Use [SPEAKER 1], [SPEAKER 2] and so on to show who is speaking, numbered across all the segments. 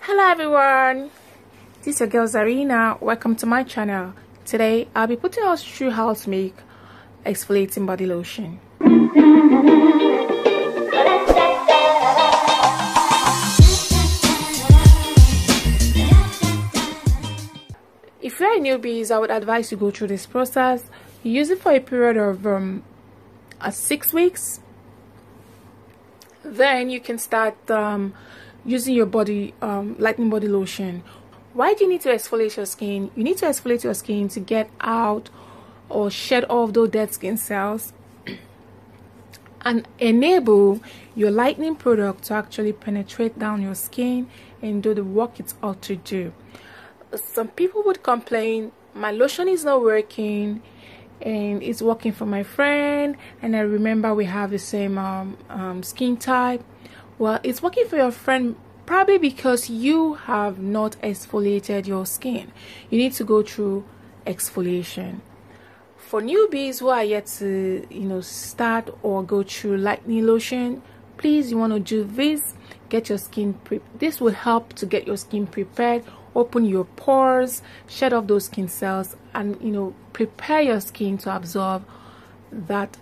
[SPEAKER 1] Hello everyone, this is your girl Zarina. Welcome to my channel. Today I'll be putting us through how to make exfoliating body lotion. If you're a newbie, I would advise you go through this process. You use it for a period of 6 weeks. Then you can start using your body lightening body lotion. Why do you need to exfoliate your skin? You need to exfoliate your skin to get out or shed off those dead skin cells and enable your lightening product to actually penetrate down your skin and do the work it's ought to do. Some people would complain, my lotion is not working and it's working for my friend, and I remember we have the same skin type. Well, it's working for your friend probably because you have not exfoliated your skin. You need to go through exfoliation. For newbies who are yet to start or go through lightening lotion, please, you want to do this. Get your skin this will help to get your skin prepared, open your pores, shed off those skin cells, and prepare your skin to absorb that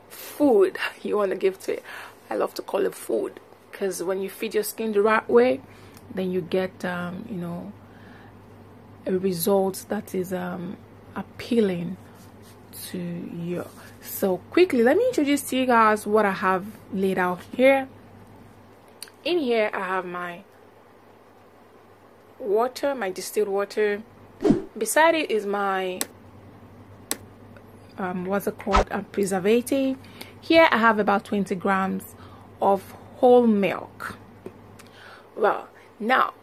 [SPEAKER 1] food you want to give to it. I love to call it food because when you feed your skin the right way, then you get a result that is appealing to you. So quickly, let me introduce to you guys what I have laid out here. In here I have my water, my distilled water. Beside it is my what's it called, a preservative. Here I have about 20 grams of whole milk. Well, now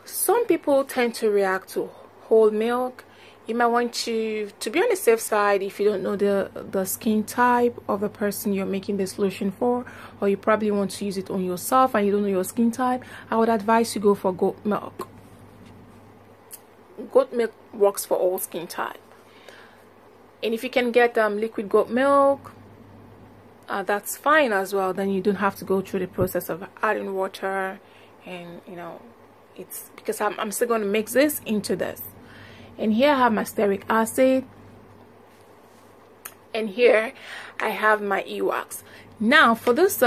[SPEAKER 1] some people tend to react to whole milk. You might want to be on the safe side if you don't know the skin type of the person you're making this lotion for, or you probably want to use it on yourself and you don't know your skin type. I would advise you go for goat milk. Goat milk works for all skin type, and if you can get liquid goat milk, that's fine as well. Then you don't have to go through the process of adding water, and it's because I'm still going to mix this into this. And here I have my stearic acid, and here I have my wax. Now for this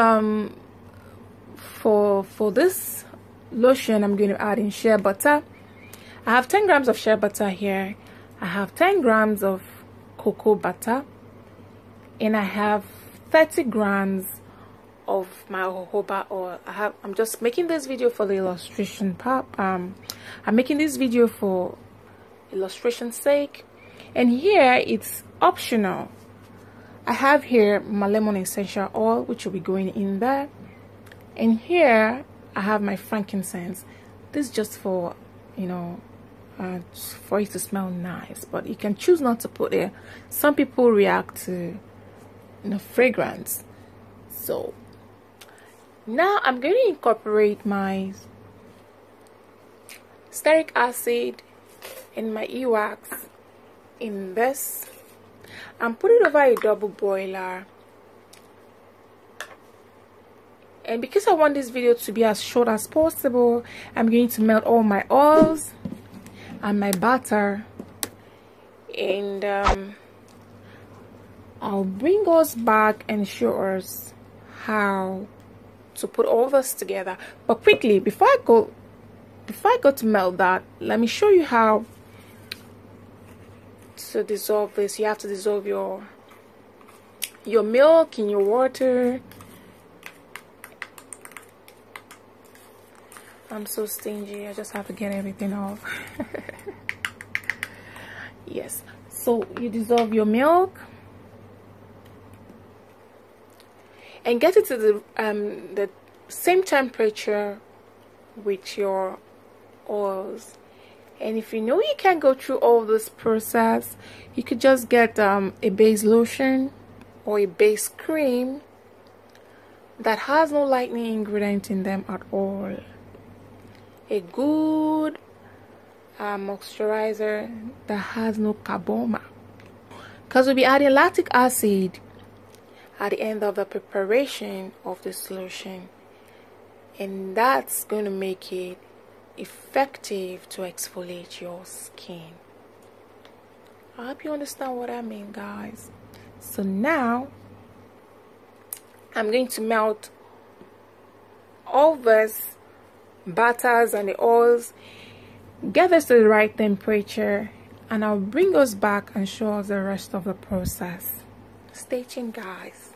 [SPEAKER 1] for this lotion, I'm going to add in shea butter. I have 10 grams of shea butter here. I have 10 grams of cocoa butter, and I have 30 grams of my jojoba oil. I'm just making this video for the illustration part. I'm making this video for illustration sake, and here it's optional. I have here my lemon essential oil, which will be going in there, and here I have my frankincense. This is just for for it to smell nice, but you can choose not to put it. Some people react to fragrance. So now I'm going to incorporate my stearic acid and my wax in this and put it over a double boiler. And because I want this video to be as short as possible, I'm going to melt all my oils and my butter, and I'll bring us back and show us how to put all this together. But quickly, before I go to melt that, let me show you how to dissolve this. You have to dissolve your milk in your water. I'm so stingy, I just have to get everything off. Yes, so you dissolve your milk and get it to the same temperature with your oils. And if you know you can't go through all this process, you could just get a base lotion or a base cream that has no lightening ingredient in them at all. A good moisturizer that has no carboma, because we'll be adding lactic acid at the end of the preparation of the solution. and that's going to make it effective to exfoliate your skin. I hope you understand what I mean, guys. So now I'm going to melt all this butters and the oils, get this to the right temperature, and I'll bring us back and show us the rest of the process. Stay tuned, guys.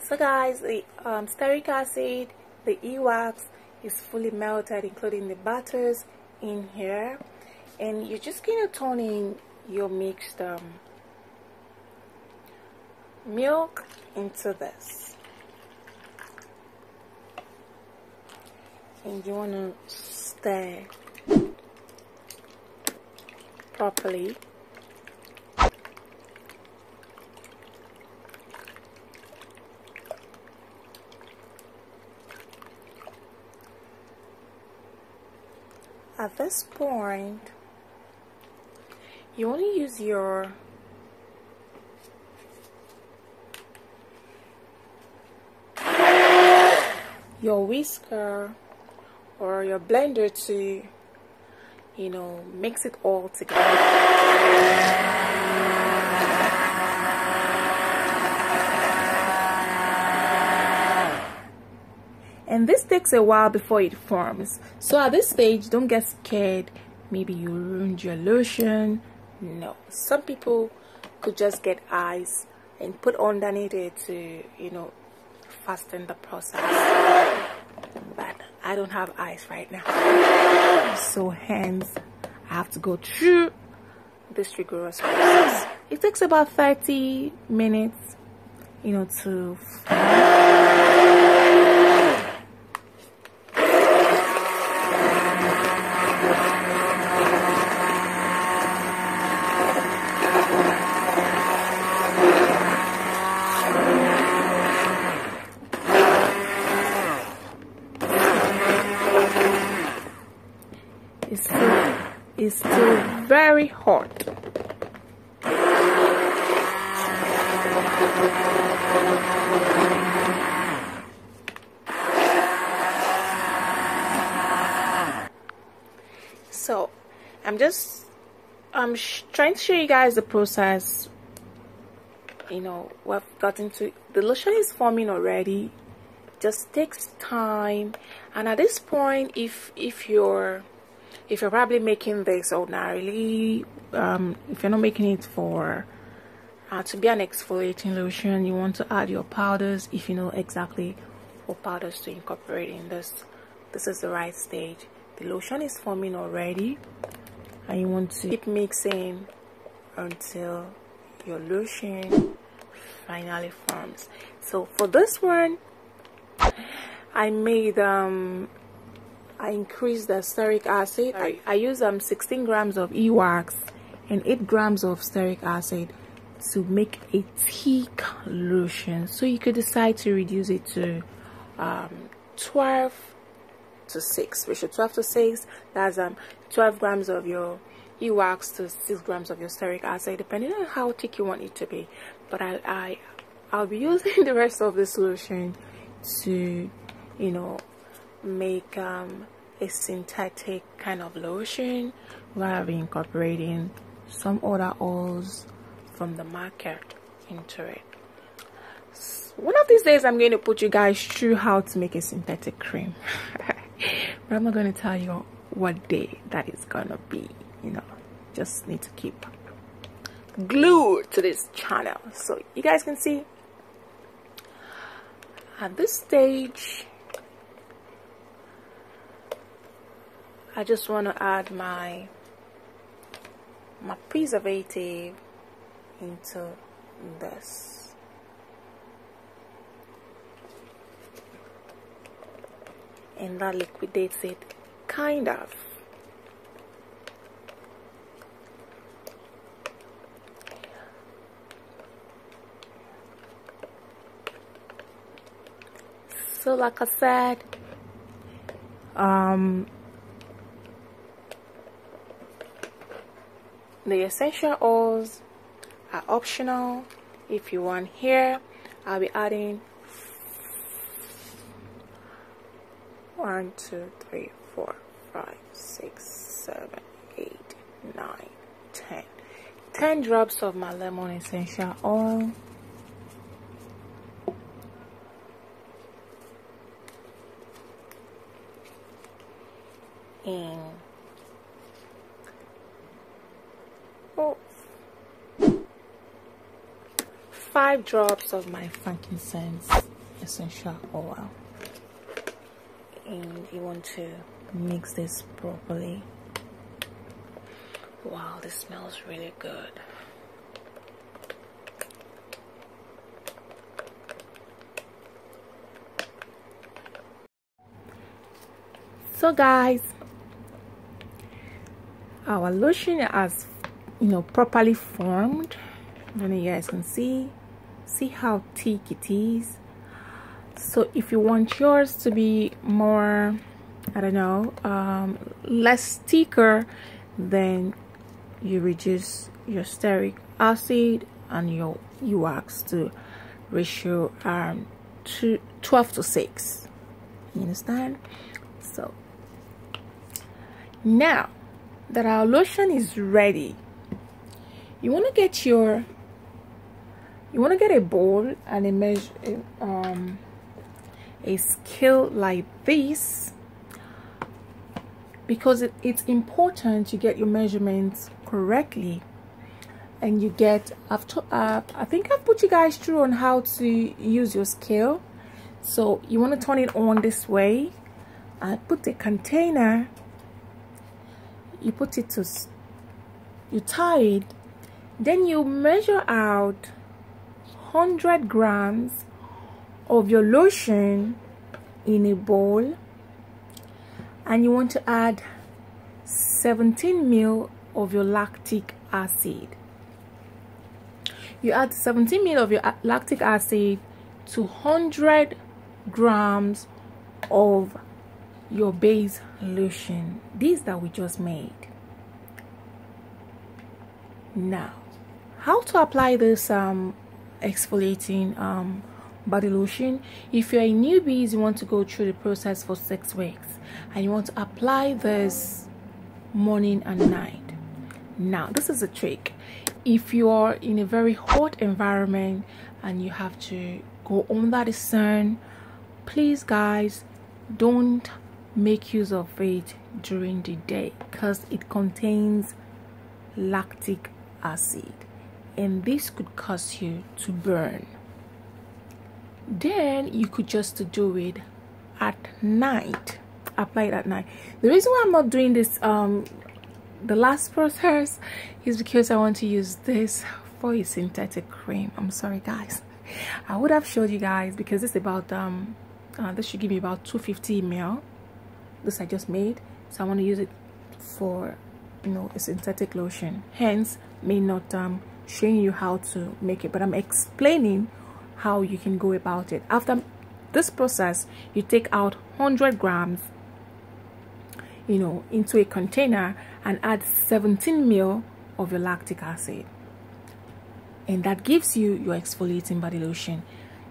[SPEAKER 1] So guys, the stearic acid, the wax is fully melted, including the butters in here, and you're just going to turn in your mixed milk into this, and you want to stir properly. At this point, you only use your whisker or your blender to, you know, mix it all together. And this takes a while before it forms. So at this stage, don't get scared. Maybe you ruined your lotion. No. Some people could just get ice and put underneath it to, you know, fasten the process. But I don't have ice right now. So hence, I have to go through this rigorous process. It takes about 30 minutes, you know, to it's still very hot. So I'm trying to show you guys the process. You know, we've gotten to the lotion is forming already. Just takes time, and at this point, if you're probably making this ordinarily, if you're not making it for to be an exfoliating lotion, you want to add your powders. If you know exactly what powders to incorporate in this is the right stage. The lotion is forming already, and you want to keep mixing until your lotion finally forms. So for this one, I made I increased the stearic acid. I use 16 grams of wax and 8 grams of stearic acid to make a thick lotion. So you could decide to reduce it to 12 to 6. Ratio 12 to 6. That's 12 grams of your wax to 6 grams of your stearic acid, depending on how thick you want it to be. But I'll be using the rest of this lotion to, you know, make a synthetic kind of lotion, where I'll be incorporating some other oils from the market into it. One of these days I'm going to put you guys through how to make a synthetic cream. But I'm not going to tell you what day that is gonna be. You know, just need to keep glued to this channel so you guys can see. At this stage, I just want to add my preservative into this. And that liquidates it, kind of. So like I said, the essential oils are optional. If you want here, I'll be adding 1, 2, 3, 4, 5, 6, 7, 8, 9, 10. 10 drops of my lemon essential oil. And 5 drops of my frankincense essential oil. And you want to mix this properly. Wow, this smells really good. So guys, our lotion has, properly formed. And you guys can see how thick it is. So if you want yours to be more, I don't know, less thicker, then you reduce your stearic acid and your wax to ratio 12 to 6. You understand? So now that our lotion is ready, you want to get a bowl and a scale like this, because it's important you get your measurements correctly. And you get, I think I've put you guys through on how to use your scale. So you want to turn it on this way and put the container, you tie it, then you measure out 100 grams of your lotion in a bowl, and you want to add 17 ml of your lactic acid. You add 17 ml of your lactic acid to 100 grams of your base lotion, these that we just made. Now, how to apply this exfoliating body lotion? If you're a newbie, you want to go through the process for 6 weeks, and you want to apply this morning and night. Now, this is a trick. If you are in a very hot environment and you have to go under the sun, please guys, don't make use of it during the day, because it contains lactic acid and this could cause you to burn. Then you could just do it at night, apply it at night. The reason why I'm not doing this the last process is because I want to use this for a synthetic cream. I'm sorry guys, I would have showed you guys, because it's about this should give me about 250 ml. This I just made, so I want to use it for a synthetic lotion, hence may not showing you how to make it, but I'm explaining how you can go about it. After this process, you take out 100 grams into a container and add 17 ml of your lactic acid, and that gives you your exfoliating body lotion.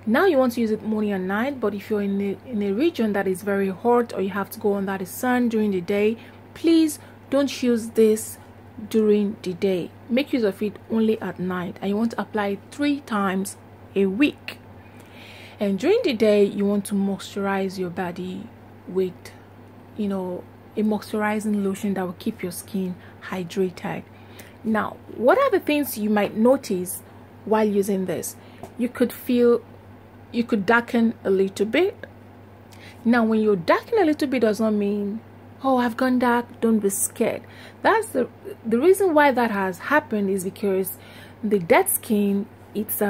[SPEAKER 1] Now you want to use it morning and night, but if you're in a region that is very hot or you have to go under the sun during the day, please don't use this during the day. Make use of it only at night, and you want to apply it 3 times a week. And during the day, you want to moisturize your body with a moisturizing lotion that will keep your skin hydrated. Now, what are the things you might notice while using this? You could darken a little bit. Now, when you darken a little bit does not mean, oh, I've gone dark, don't be scared. That's the reason why that has happened is because the dead skin, it's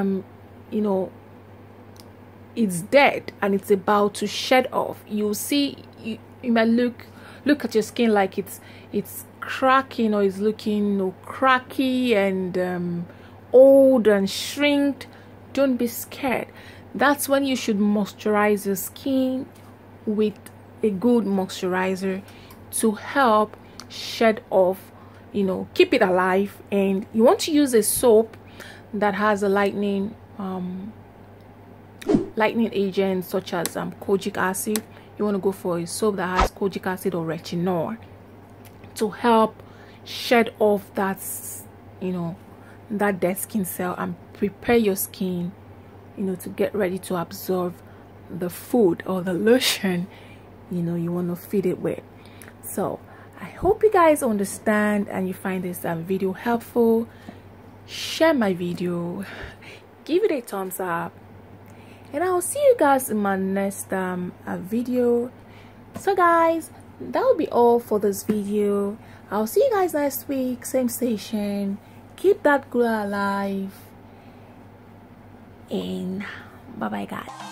[SPEAKER 1] it's dead and it's about to shed off. You'll see, you might look at your skin like it's cracking, or it's looking cracky and old and shrinked. Don't be scared. That's when you should moisturize your skin with a good moisturizer to help shed off, keep it alive. And you want to use a soap that has a lightening agent such as kojic acid. you want to go for a soap that has kojic acid or retinol to help shed off that, you know, that dead skin cell and prepare your skin, you know, to get ready to absorb the food or the lotion, you know, you want to feed it with. So I hope you guys understand and you find this video helpful. Share my video, give it a thumbs up, and I'll see you guys in my next video. So guys, that will be all for this video. I'll see you guys next week, same station. Keep that glow alive, and bye bye guys.